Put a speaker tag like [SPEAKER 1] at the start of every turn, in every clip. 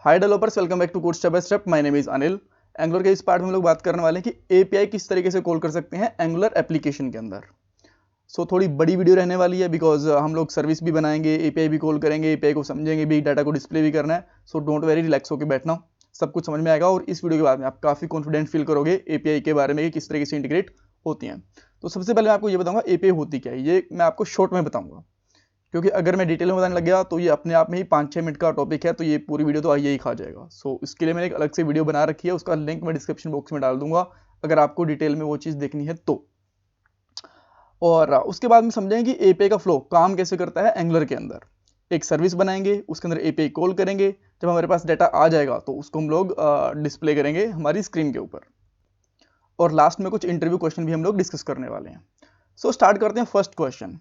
[SPEAKER 1] Hi developers, welcome back to code step by step. My name is Anil. Angular के इस part में हम लोग बात करने वाले हैं कि एपीआई किस तरीके से कॉल कर सकते हैं एंगुलर एप्लीकेशन के अंदर। थोड़ी बड़ी वीडियो रहने वाली है बिकॉज हम लोग सर्विस भी बनाएंगे, एपीआई भी कॉल करेंगे, एपीआई को समझेंगे भी, डाटा को डिस्प्ले भी करना है। सो डोंट वेरी, रिलैक्स होकर बैठना, सब कुछ समझ में आएगा और इस वीडियो के बाद में आप काफ़ी कॉन्फिडेंट फील करोगे एपीआई के बारे में कि किस तरीके से इंटीग्रेट होती हैं। तो सबसे पहले मैं आपको ये बताऊंगा एपीआई होती क्या है, ये मैं आपको शॉर्ट में बताऊंगा, क्योंकि अगर मैं डिटेल में बताने लग गया तो ये अपने आप में ही 5-6 मिनट का टॉपिक है, तो ये पूरी वीडियो तो आइए ही खा जाएगा। इसके लिए मैंने एक अलग से वीडियो बना रखी है, उसका लिंक मैं डिस्क्रिप्शन बॉक्स में डाल दूंगा अगर आपको डिटेल में वो चीज़ देखनी है तो। और उसके बाद में समझेंगे कि एपीआई का फ्लो काम कैसे करता है एंगुलर के अंदर। एक सर्विस बनाएंगे, उसके अंदर एपीआई कॉल करेंगे, जब हमारे पास डाटा आ जाएगा तो उसको हम लोग डिस्प्ले करेंगे हमारी स्क्रीन के ऊपर, और लास्ट में कुछ इंटरव्यू क्वेश्चन भी हम लोग डिस्कस करने वाले हैं। स्टार्ट करते हैं फर्स्ट क्वेश्चन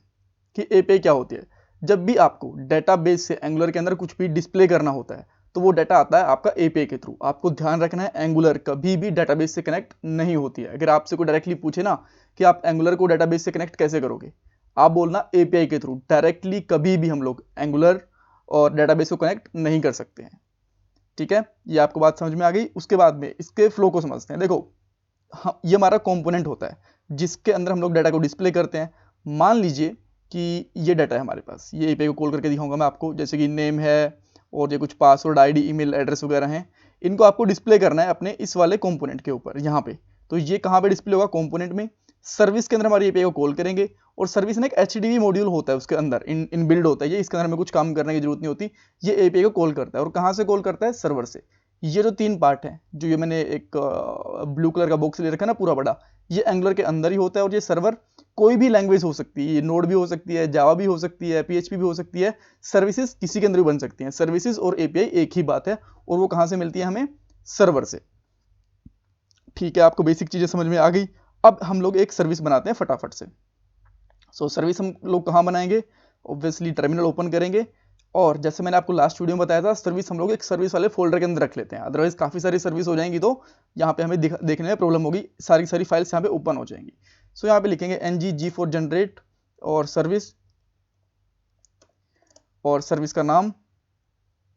[SPEAKER 1] कि एपीआई क्या होती है। जब भी आपको डेटाबेस से एंगुलर के अंदर कुछ भी डिस्प्ले करना होता है तो वो डाटा आता है आपका एपीआई के थ्रू। आपको ध्यान रखना है, एंगुलर कभी भी डेटाबेस से कनेक्ट नहीं होती है। अगर आपसे कोई डायरेक्टली पूछे ना कि आप एंगुलर को डेटाबेस से कनेक्ट कैसे करोगे, आप बोलना एपीआई के थ्रू। डायरेक्टली कभी भी हम लोग एंगुलर और डेटाबेस को कनेक्ट नहीं कर सकते हैं। ठीक है, ये आपको बात समझ में आ गई। उसके बाद में इसके फ्लो को समझते हैं। देखो, ये हमारा कंपोनेंट होता है जिसके अंदर हम लोग डाटा को डिस्प्ले करते हैं। मान लीजिए कि ये डाटा है हमारे पास, ये एपीआई को कॉल करके दिखाऊंगा मैं आपको, जैसे कि नेम है और ये कुछ पासवर्ड, आईडी, ईमेल एड्रेस वगैरह हैं। इनको आपको डिस्प्ले करना है अपने इस वाले कंपोनेंट के ऊपर यहाँ पे। तो ये कहाँ पे डिस्प्ले होगा? कंपोनेंट में। सर्विस के अंदर हमारी एपीआई को कॉल करेंगे, और सर्विस में एक एचटीटीपी मॉड्यूल होता है उसके अंदर, इन बिल्ड होता है ये। इसके अंदर हमें कुछ काम करने की जरूरत नहीं होती, ये एपीआई को कॉल करता है। और कहाँ से कॉल करता है? सर्वर से। ये जो 3 पार्ट है, जो ये मैंने एक ब्लू कलर का बॉक्स ले रखा है ना पूरा बड़ा, ये एंगुलर के अंदर ही होता है। और ये सर्वर कोई भी लैंग्वेज हो सकती है, ये नोड भी हो सकती है, जावा भी हो सकती है, पीएचपी भी हो सकती है, सर्विसेज किसी के अंदर भी बन सकती हैं। सर्विसेज और एपीआई एक ही बात है, और वो कहाँ से मिलती है हमें? सर्वर से। ठीक है, आपको बेसिक चीजें समझ में आ गई। अब हम लोग एक सर्विस बनाते हैं फटाफट से। सर्विस हम लोग कहाँ बनाएंगे? ऑब्वियसली टर्मिनल ओपन करेंगे, और जैसे मैंने आपको लास्ट वीडियो में बताया था, सर्विस हम लोग एक सर्विस वाले फोल्डर के अंदर रख लेते हैं। अदरवाइज काफ़ी सारी सर्विस हो जाएंगी तो यहाँ पे हमें देखने में प्रॉब्लम होगी, सारी सारी फाइल्स यहाँ पे ओपन हो जाएंगी। यहाँ पे लिखेंगे NG फॉर जनरेट और सर्विस, और सर्विस का नाम,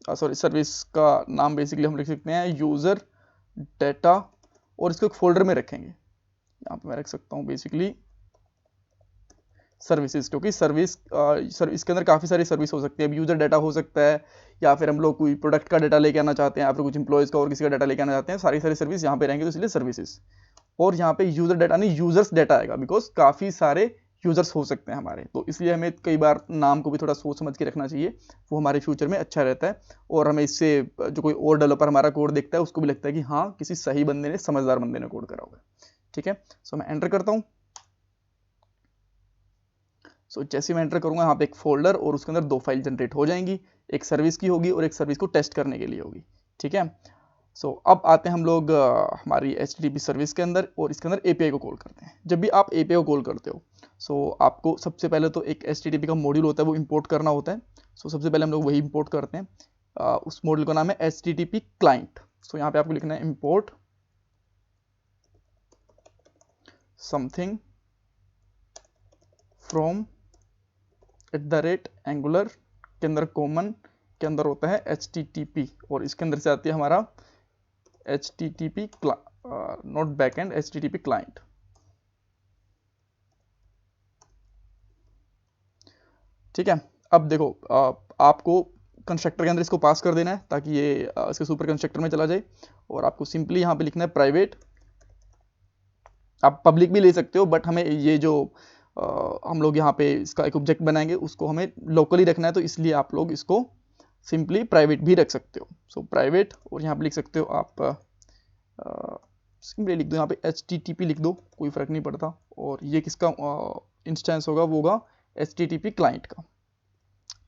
[SPEAKER 1] सर्विस का नाम बेसिकली हम लिख सकते हैं यूज़र डेटा, और इसको एक फोल्डर में रखेंगे। यहाँ पे मैं रख सकता हूँ बेसिकली सर्विसेज, क्योंकि सर्विस के अंदर काफ़ी सारी सर्विस हो सकती है। अब यूजर डाटा हो सकता है, या फिर हम लोग कोई प्रोडक्ट का डाटा लेके आना चाहते हैं, या फिर कुछ इंप्लॉयज़ का और किसी का डाटा लेके आना चाहते हैं। सारी सारी सर्विस यहाँ पे रहेंगे, तो इसलिए सर्विसेज। और यहाँ पे यूजर डाटा नहीं, यूजर्स डाटा आएगा, बिकॉज काफ़ी सारे यूजर्स हो सकते हैं हमारे, तो इसलिए हमें कई बार नाम को भी थोड़ा सोच समझ के रखना चाहिए, वो हमारे फ्यूचर में अच्छा रहता है। और हमें इससे जो कोई और डेवलपर हमारा कोड देखता है उसको भी लगता है कि हाँ, किसी सही बंदे ने, समझदार बंदे ने कोड करा होगा। ठीक है, मैं एंटर करता हूँ। जैसे मैं एंटर करूंगा, यहाँ पे एक फोल्डर और उसके अंदर 2 फाइल जनरेट हो जाएंगी, एक सर्विस की होगी और एक सर्विस को टेस्ट करने के लिए होगी। ठीक है, अब आते हैं हम लोग हमारी HTTP सर्विस के अंदर, और इसके अंदर एपीआई को कॉल करते हैं। जब भी आप एपीआई को कॉल करते हो, आपको सबसे पहले तो एक HTTP का मॉड्यूल होता है, वो इंपोर्ट करना होता है। सबसे पहले हम लोग वही इंपोर्ट करते हैं। उस मॉड्यूल का नाम है HTTP क्लाइंट। यहाँ पे आपको लिखना है इंपोर्ट समथिंग फ्रॉम @angular के अंदर कॉमन के अंदर होता है HTTP, और इसके अंदर से आती है हमारा HTTP not backend, HTTP client. ठीक है, अब देखो, आपको कंस्ट्रक्टर के अंदर इसको पास कर देना है ताकि ये इसके सुपर कंस्ट्रक्टर में चला जाए, और आपको सिंपली यहाँ पे लिखना है प्राइवेट। आप पब्लिक भी ले सकते हो, बट हमें ये जो हम लोग यहाँ पे इसका एक ऑब्जेक्ट बनाएंगे उसको हमें लोकली रखना है, तो इसलिए आप लोग इसको सिंपली प्राइवेट भी रख सकते हो। प्राइवेट, और यहाँ पे लिख सकते हो आप सिंपली लिख दो यहाँ पे HTTP लिख दो, कोई फर्क नहीं पड़ता। और ये किसका इंस्टेंस होगा? वो होगा HTTP क्लाइंट का।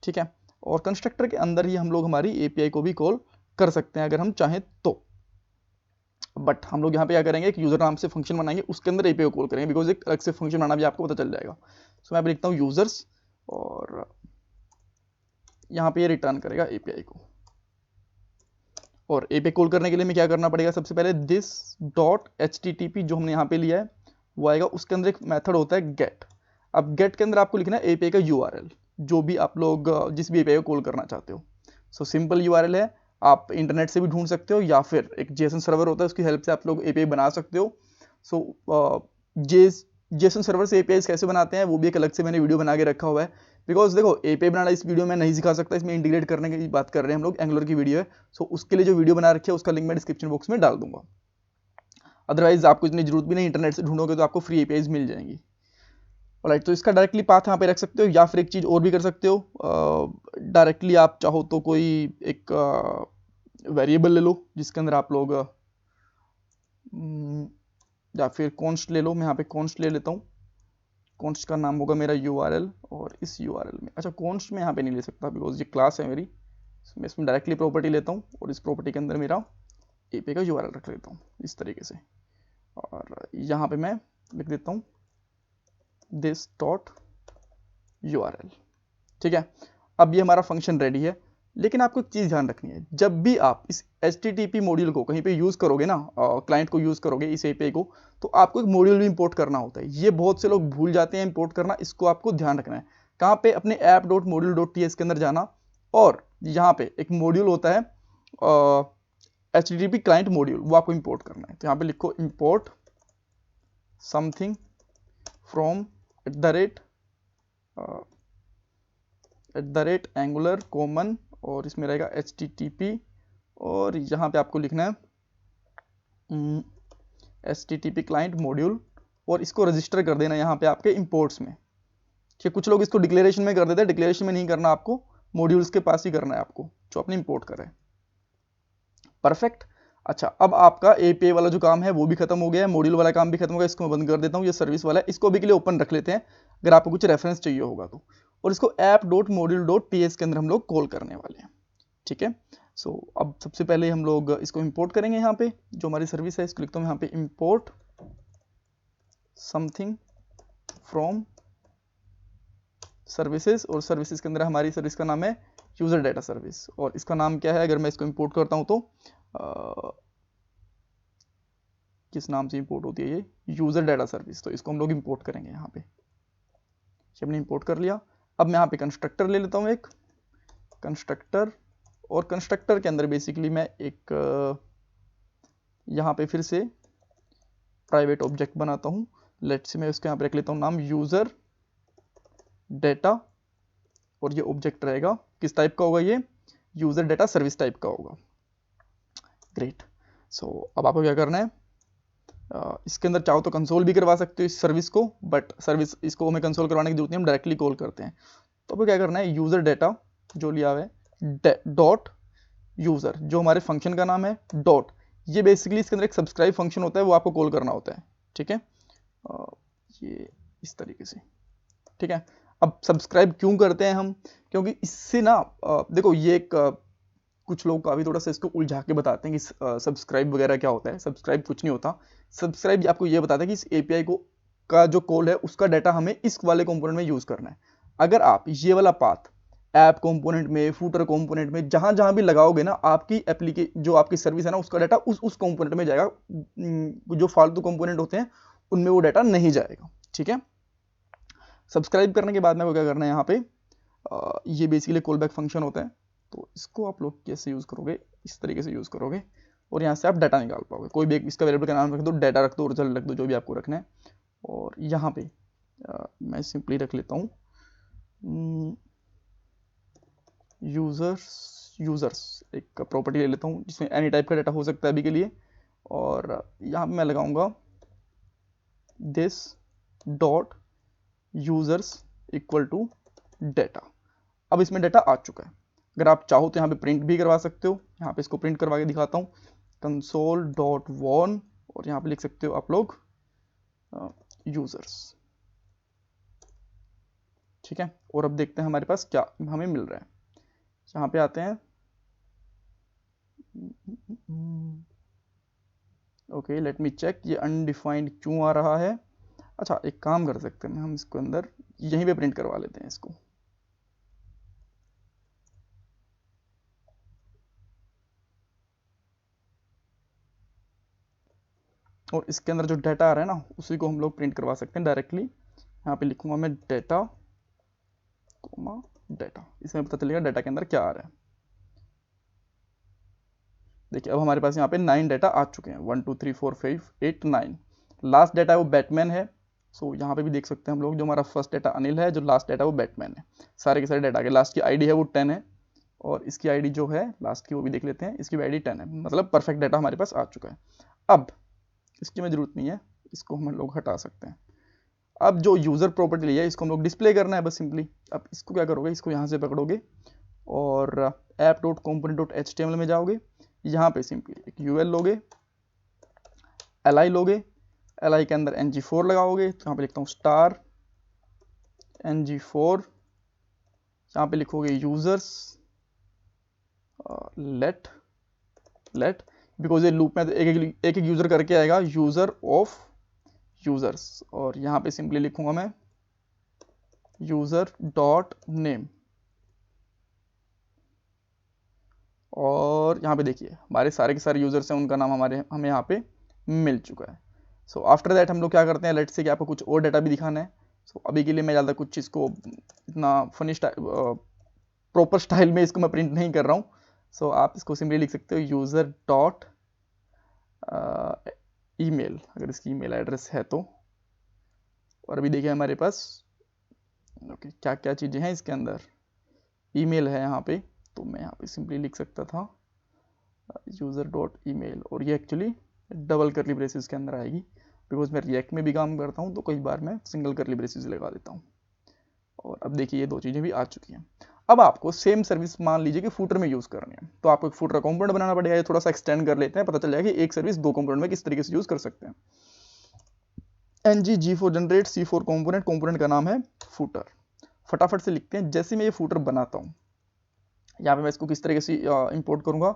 [SPEAKER 1] ठीक है, और कंस्ट्रक्टर के अंदर ही हम लोग हमारी एपीआई को भी कॉल कर सकते हैं अगर हम चाहें तो। बट हम लोग यहाँ पे क्या करेंगे, एक यूजर नाम से फंक्शन बनाएंगे, उसके अंदर एपीआई को कॉल करेंगे, बिकॉज एक अलग से फंक्शन बनाना भी आपको पता चल जाएगा। मैं पे लिखता हूँ यूजर्स, और यहाँ पे ये रिटर्न करेगा एपीआई को। और एपीआई कॉल करने के लिए हमें क्या करना पड़ेगा? सबसे पहले दिस डॉट HTTP जो हमने यहाँ पे लिया है वो आएगा, उसके अंदर एक मेथड होता है गेट। अब गेट के अंदर आपको लिखना है एपीआई का URL, जो भी आप लोग जिस भी एपीआई को कॉल करना चाहते हो। सिंपल URL है, आप इंटरनेट से भी ढूंढ सकते हो या फिर एक जेसन सर्वर होता है उसकी हेल्प से आप लोग एपीआई बना सकते हो। सो जेसन सर्वर से एपीआई कैसे बनाते हैं वो भी एक अलग से मैंने वीडियो बना के रखा हुआ है, बिकॉज देखो एपीआई बनाना इस वीडियो में नहीं सिखा सकता, इसमें इंटीग्रेट करने की बात कर रहे हैं हम लोग, एंगुलर की वीडियो है। सो उसके लिए जो वीडियो बना रखी है उसका लिंक मैं डिस्क्रिप्शन बॉक्स में डाल दूंगा। अदरवाइज आपको इतनी जरूरत भी नहीं, इंटरनेट से ढूंढोगे तो आपको फ्री एपीआईज मिल जाएंगी। राइट, तो इसका डायरेक्टली पाथ यहाँ पे रख सकते हो या फिर एक चीज़ और भी कर सकते हो, डायरेक्टली आप चाहो तो कोई एक वेरिएबल ले लो जिसके अंदर आप लोग या फिर कॉन्स्ट ले लो। मैं यहाँ पे कॉन्स्ट ले लेता हूँ, कॉन्स्ट का नाम होगा मेरा यूआरएल, और इस यूआरएल में, अच्छा कॉन्स्ट में यहाँ पे नहीं ले सकता बिकॉज ये क्लास है मेरी, मैं इसमें डायरेक्टली प्रॉपर्टी लेता हूँ और इस प्रॉपर्टी के अंदर मेरा एपीआई का यूआरएल रख लेता हूँ इस तरीके से, और यहाँ पे मैं लिख देता हूँ दिस डॉट यूआरएल। ठीक है, अब ये हमारा फंक्शन रेडी है। लेकिन आपको एक चीज़ ध्यान रखनी है, जब भी आप इस HTTP मॉड्यूल को कहीं पे यूज़ करोगे ना, क्लाइंट को यूज़ करोगे इस API को, तो आपको एक मॉड्यूल भी इंपोर्ट करना होता है। ये बहुत से लोग भूल जाते हैं इंपोर्ट करना, इसको आपको ध्यान रखना है। कहाँ पे, अपने app.module.ts के अंदर जाना, और यहाँ पे एक मॉड्यूल होता है HTTP क्लाइंट मॉड्यूल, वो आपको इंपोर्ट करना है। तो यहाँ पे लिखो import something from @angular common, और इसमें रहेगा HTTP, और यहाँ पे आपको लिखना है HTTP क्लाइंट मॉड्यूल, और इसको रजिस्टर कर देना यहाँ पे आपके इंपोर्ट्स में। ठीक, कुछ लोग इसको डिक्लेरेशन में कर देते हैं, डिक्लेरेशन में नहीं करना, आपको मॉड्यूल्स के पास ही करना है आपको जो अपने इंपोर्ट करें। परफेक्ट। अच्छा, अब आपका एपीआई वाला जो काम है वो भी खत्म हो गया है, मॉड्यूल वाला काम भी खत्म हो गया। इसको मैं बंद कर देता हूँ, ये सर्विस वाला है, इसको अभी के लिए ओपन रख लेते हैं अगर आपको कुछ रेफरेंस चाहिए होगा तो। और इसको app.module.ts के अंदर हम लोग कॉल करने वाले हैं। ठीक है, सो अब सबसे पहले हम लोग इसको इंपोर्ट करेंगे। यहाँ पे जो हमारी सर्विस है इसको लिखता हूँ यहाँ पे इंपोर्ट समथिंग फ्रॉम सर्विसेज, और सर्विसेज के अंदर हमारी सर्विस का नाम है यूजर डेटा सर्विस, और इसका नाम क्या है, अगर मैं इसको इंपोर्ट करता हूँ तो किस नाम से इंपोर्ट होती है ये, यूजर डेटा सर्विस। तो इसको हम लोग इंपोर्ट करेंगे यहाँ पे। हमने इंपोर्ट कर लिया। अब मैं यहाँ पे कंस्ट्रक्टर ले लेता हूँ, एक कंस्ट्रक्टर, और कंस्ट्रक्टर के अंदर बेसिकली मैं एक यहाँ पे फिर से प्राइवेट ऑब्जेक्ट बनाता हूँ। लेट्स से मैं उसके यहाँ पे रख लेता हूँ नाम यूजर डेटा, और ये ऑब्जेक्ट रहेगा किस टाइप का होगा, ये यूजर डेटा सर्विस टाइप का होगा। ग्रेट। सो अब आपको क्या करना है, इसके अंदर चाहो तो कंसोल भी करवा सकते हो इस सर्विस को, बट सर्विस इसको हमें कंसोल करवाने की जरूरत नहीं, हम डायरेक्टली कॉल करते हैं। तो आपको क्या करना है, यूजर डेटा जो लिया हुआ है डॉट यूजर, जो हमारे फंक्शन का नाम है, डॉट, ये बेसिकली इसके अंदर एक सब्सक्राइब फंक्शन होता है, वो आपको कॉल करना होता है। ठीक है, ये इस तरीके से। ठीक है, अब सब्सक्राइब क्यों करते हैं हम, क्योंकि इससे ना देखो ये एक कुछ लोग काफ़ी थोड़ा सा इसको उलझा के बताते हैं कि सब्सक्राइब वगैरह क्या होता है। सब्सक्राइब कुछ नहीं होता। सब्सक्राइब आपको ये बताता है कि इस एपीआई को का जो कॉल है उसका डाटा हमें इस वाले कंपोनेंट में यूज़ करना है। अगर आप ये वाला पाथ ऐप कंपोनेंट में, फूटर कंपोनेंट में, जहां जहां भी लगाओगे ना, आपकी एप्लीकेशन जो आपकी सर्विस है ना, उसका डाटा उस कंपोनेंट में जाएगा। जो फालतू कंपोनेंट होते हैं उनमें वो डाटा नहीं जाएगा। ठीक है, सब्सक्राइब करने के बाद में क्या करना है, यहाँ पे ये बेसिकली कॉल बैक फंक्शन होता है। तो इसको आप लोग कैसे यूज़ करोगे, इस तरीके से यूज़ करोगे, और यहाँ से आप डाटा निकाल पाओगे। कोई भी इसका वेरिएबल का नाम रख दो, डाटा रख दो, रिजल्ट रख दो, जो भी आपको रखना है। और यहाँ पे मैं सिंपली रख लेता हूँ यूजर्स एक प्रॉपर्टी ले लेता हूँ जिसमें एनी टाइप का डाटा हो सकता है अभी के लिए। और यहाँ पे मैं लगाऊंगा this dot users equal to data. अब इसमें डाटा आ चुका है। अगर आप चाहो तो यहाँ पे प्रिंट भी करवा सकते हो। यहाँ पे इसको प्रिंट करवा के दिखाता हूँ, console.warn, और यहाँ पे लिख सकते हो आप लोग यूजर्स। ठीक है, और अब देखते हैं हमारे पास क्या हमें मिल रहा है। यहाँ पे आते हैं, ओके लेट मी चेक ये अनडिफाइंड क्यों आ रहा है। अच्छा, एक काम कर सकते हैं हम इसको अंदर यहीं पे प्रिंट करवा लेते हैं इसको। और इसके अंदर जो डाटा आ रहा है ना, उसी को हम लोग प्रिंट करवा सकते हैं डायरेक्टली। यहाँ पे लिखूंगा मैं डाटा कोमा डाटा, इसमें पता चलेगा डाटा के अंदर क्या आ रहा है। देखिए अब हमारे पास यहाँ पे 9 डाटा आ चुके हैं, 1 2 3 4 5 8 9। लास्ट डाटा वो बैटमैन है। सो यहाँ पे भी देख सकते हैं हम लोग, जो हमारा फर्स्ट डाटा अनिल है, जो लास्ट डाटा वो बैटमैन है। सारे के सारे डाटा के लास्ट की आईडी है वो 10 है, और इसकी आईडी जो है लास्ट की वो भी देख लेते हैं, इसकी आईडी 10 है। मतलब परफेक्ट डाटा हमारे पास आ चुका है। अब इसकी में जरूरत नहीं है, इसको हम लोग हटा सकते हैं। अब जो यूजर प्रॉपर्टी ली है इसको हम लोग डिस्प्ले करना है बस सिंपली। अब इसको क्या करोगे, इसको यहाँ से पकड़ोगे और app.component.html में जाओगे, यहाँ पे सिंपली एक यूएल लोगे, li लोगे, li के अंदर ng4 लगाओगे, तो यहाँ पे लिखता हूँ स्टार ng4, यहाँ पे लिखोगे यूजर्स लेट बिकॉज ये लूप में एक एक यूजर करके आएगा, यूजर ऑफ यूजर्स, और यहाँ पे सिंपली लिखूंगा मैं यूजर डॉट नेम, और यहाँ पे देखिए हमारे सारे के सारे यूजर्स हैं, उनका नाम हमें यहाँ पे मिल चुका है। सो आफ्टर दैट हम लोग क्या करते हैं, लेट्स से कि आपको कुछ और डाटा भी दिखाना है। सो अभी के लिए मैं ज़्यादा कुछ चीज़ को इतना फनी प्रॉपर स्टाइल में इसको मैं प्रिंट नहीं कर रहा हूँ। सो आप इसको सिंपली लिख सकते हो यूज़र डॉट ईमेल, अगर इसकी ईमेल एड्रेस है तो। और अभी देखिए हमारे पास ओके क्या क्या चीज़ें हैं इसके अंदर, ईमेल है यहाँ पे, तो मैं यहाँ पे सिंपली लिख सकता था यूज़र डॉट ईमेल, और ये एक्चुअली डबल करली ब्रेसेस के अंदर आएगी, बिकॉज मैं रिएक्ट में भी काम करता हूँ तो कई बार मैं सिंगल करली ब्रेसेस लगा देता हूँ। और अब देखिए ये दो चीज़ें भी आ चुकी हैं। अब आपको सेम सर्विस मान लीजिए कि फूटर में यूज़ करनी है, तो आपको एक फूटर कंपोनेंट बनाना पड़ेगा। ये थोड़ा सा एक्सटेंड कर लेते हैं, पता चल जाएगा कि एक सर्विस दो कंपोनेंट में किस तरीके से यूज़ कर सकते हैं। ng-g4 जनरेट c4 कंपोनेंट का नाम है फूटर। फटाफट से लिखते हैं। जैसे मैं ये फूटर बनाता हूँ, यहाँ पे मैं इसको किस तरीके से इंपोर्ट करूँगा,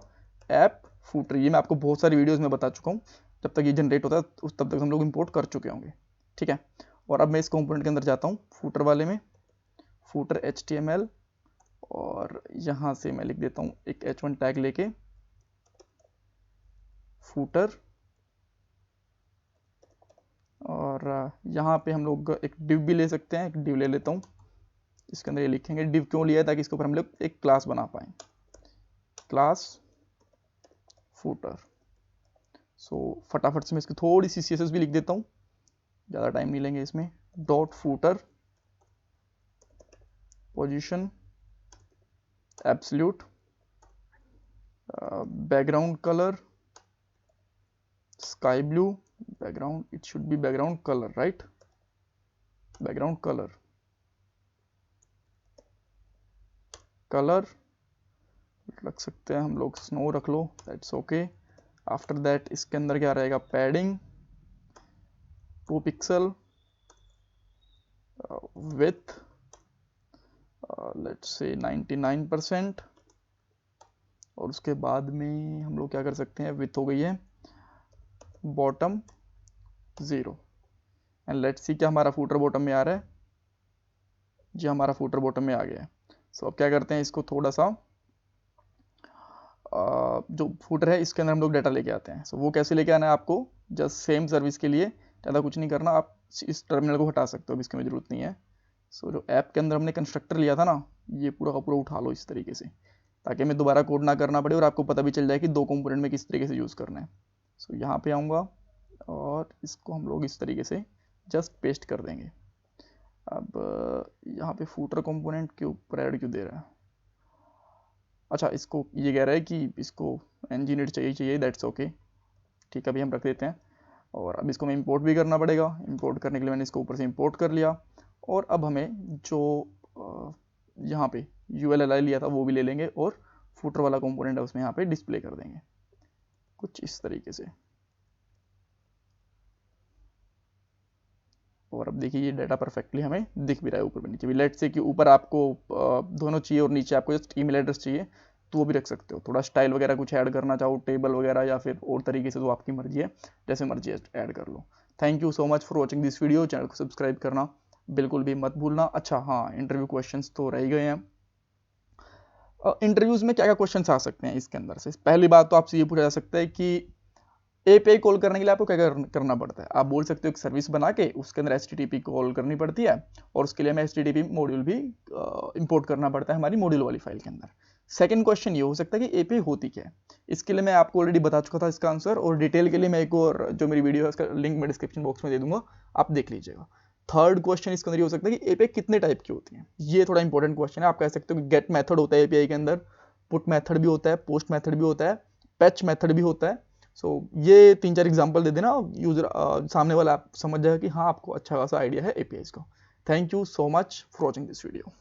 [SPEAKER 1] ऐप फूटर। ये मैं आपको बहुत सारी वीडियोस में बता चुका हूँ, जब तक ये जनरेट होता है तब तक हम लोग इंपोर्ट कर चुके होंगे, ठीक है। और अब मैं इस कंपोनेंट के अंदर जाता हूँ, फूटर वाले में, फूटर HTML, और यहाँ से मैं लिख देता हूँ एक h1 टैग लेके फूटर, और यहाँ पे हम लोग एक डिव भी ले सकते हैं, एक डिव ले लेता हूँ। इसके अंदर ये लिखेंगे, डिव क्यों लिया है, ताकि इसके ऊपर हम लोग एक क्लास बना पाएँ, क्लास फूटर। सो फटाफट से मैं इसकी थोड़ी सी CSS भी लिख देता हूँ, ज़्यादा टाइम नहीं लेंगे इसमें। Dot footer position absolute background colour sky blue, background it should be background colour, right, background colour रख सकते हैं हम लोग, स्नो रख लो, दैट्स ओके। आफ्टर दैट इसके अंदर क्या रहेगा, padding 2 pixel, with let's say 99%, और उसके बाद में हम लोग क्या कर सकते हैं, विथ हो गई है बॉटम 0, एंड लेट्स सी क्या हमारा फूटर बॉटम में आ रहा है, जी हमारा फूटर बॉटम में आ गया है। सो अब क्या करते हैं, इसको थोड़ा सा जो फूटर है इसके अंदर हम लोग डाटा लेके आते हैं। सो वो कैसे लेके आना है आपको, जस्ट सेम सर्विस के लिए ज़्यादा कुछ नहीं करना, आप इस टर्मिनल को हटा सकते हो, अब इसकी में ज़रूरत नहीं है। सो जो ऐप के अंदर हमने कंस्ट्रक्टर लिया था ना, ये पूरा का पूरा उठा लो इस तरीके से, ताकि हमें दोबारा कोड ना करना पड़े और आपको पता भी चल जाए कि दो कंपोनेंट में किस तरीके से यूज़ करना है। सो यहाँ पे आऊँगा और इसको हम लोग इस तरीके से जस्ट पेस्ट कर देंगे। अब यहाँ पे फूटर कंपोनेंट के ऊपर ऐड क्यों दे रहा है, अच्छा इसको ये कह रहा है कि इसको इंजीनियर चाहिए, दैट्स ओके, ठीक है, अभी हम रख देते हैं। और अब इसको हमें इंपोर्ट भी करना पड़ेगा, इंपोर्ट करने के लिए मैंने इसको ऊपर से इंपोर्ट कर लिया, और अब हमें जो यहाँ पे ULLI लिया था वो भी ले लेंगे, और फूटर वाला कंपोनेंट है उसमें यहाँ पे डिस्प्ले कर देंगे कुछ इस तरीके से। और अब देखिए ये डाटा परफेक्टली हमें दिख भी रहा है ऊपर भी नीचे भी। लेट्स से कि ऊपर आपको दोनों चाहिए और नीचे आपको जस्ट ईमेल एड्रेस चाहिए, तो वो भी रख सकते हो। थोड़ा स्टाइल वगैरह कुछ ऐड करना चाहो, टेबल वगैरह, या फिर और तरीके से, तो आपकी मर्जी है, जैसे मर्जी ऐड कर लो। Thank you so much for watching this video. Channel को सब्सक्राइब करना बिल्कुल भी मत भूलना। अच्छा हाँ, इंटरव्यू क्वेश्चंस तो रह गए हैं। इंटरव्यूज में क्या क्या क्वेश्चंस आ सकते हैं इसके अंदर से, पहली बात तो आपसे ये पूछा जा सकता है कि API कॉल करने के लिए आपको क्या करना पड़ता है। आप बोल सकते हो एक सर्विस बना के उसके अंदर HTTP कॉल करनी पड़ती है, और उसके लिए हमें HTTP मॉड्यूल भी इंपोर्ट करना पड़ता है हमारी मॉड्यूल वाली फाइल के अंदर। सेकंड क्वेश्चन ये हो सकता है कि एपीआई होती क्या है। इसके लिए मैं आपको ऑलरेडी बता चुका था इसका आंसर, और डिटेल के लिए मैं एक और जो मेरी वीडियो है उसका लिंक मैं डिस्क्रिप्शन बॉक्स में दे दूंगा, आप देख लीजिएगा। थर्ड क्वेश्चन इसके अंदर ये हो सकता है कि एपीआई कितने टाइप की होती है। ये थोड़ा इंपॉर्टेंट क्वेश्चन है। आप कह सकते हो कि गेट मेथड होता है एपीआई के अंदर, पुट मेथड भी होता है, पोस्ट मेथड भी होता है, पैच मेथड भी होता है। सो ये 3-4 एग्जांपल दे देना, यूजर सामने वाला आप समझ जाएगा कि हाँ आपको अच्छा खासा आइडिया है एपीआई का। Thank you so much for watching this video.